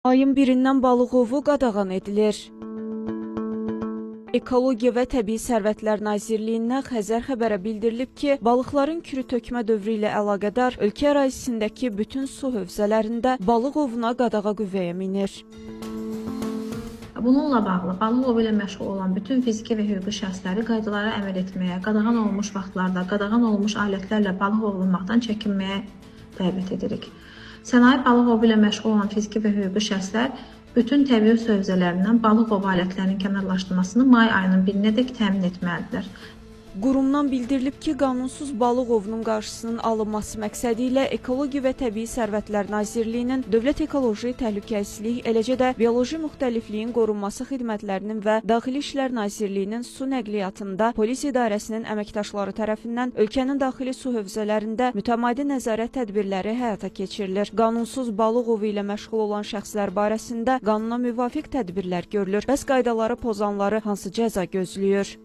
Ayın 1-dən balıq ovu qadağan edilir. Ekologiya və Təbii Sərvətlər Nazirliyindən Xəzər xəbərə bildirilib ki, balıqların kürü tökmə dövrü ilə əlaqədar ölkə ərazisindəki bütün su hövzələrində balıq ovuna qadağa qüvvəyə minir. Bununla bağlı balıq ovu ilə məşğul olan bütün fiziki və hüquqi şəxsləri qaydalara əməl etməyə, qadağan olunmuş vaxtlarda, qadağan olunmuş alətlərlə balıq ovlanmaqdan çəkinməyə dəvət edirik. Sənaye balıq ovu ilə məşğul olan fiziki və hüquqi şəxslər bütün təbii su hövzələrindən balıq ovu alətlərinin kənarlaşdırılmasını may ayının 1-nədək təmin etməlidirlər. Qurumdan bildirilib ki, qanunsuz balıq ovunun qarşısının alınması məqsədi ilə Ekologiya və Təbii Sərvətlər Nazirliyinin Dövlət Ekoloji Təhlükəsizlik, eləcə də Bioloji Müxtəlifliyin Qorunması Xidmətlərinin və Daxili İşlər Nazirliyinin su nəqliyyatında polis idarəsinin əməkdaşları tərəfindən ölkənin daxili su hövzələrində mütəmadi nəzarət tədbirləri həyata keçirilir. Qanunsuz balıq ovu ilə məşğul olan şəxslər barəsində qanuna müvafiq tədbirlər görülür. Bəs qaydaları pozanları hansı cəza gözləyir?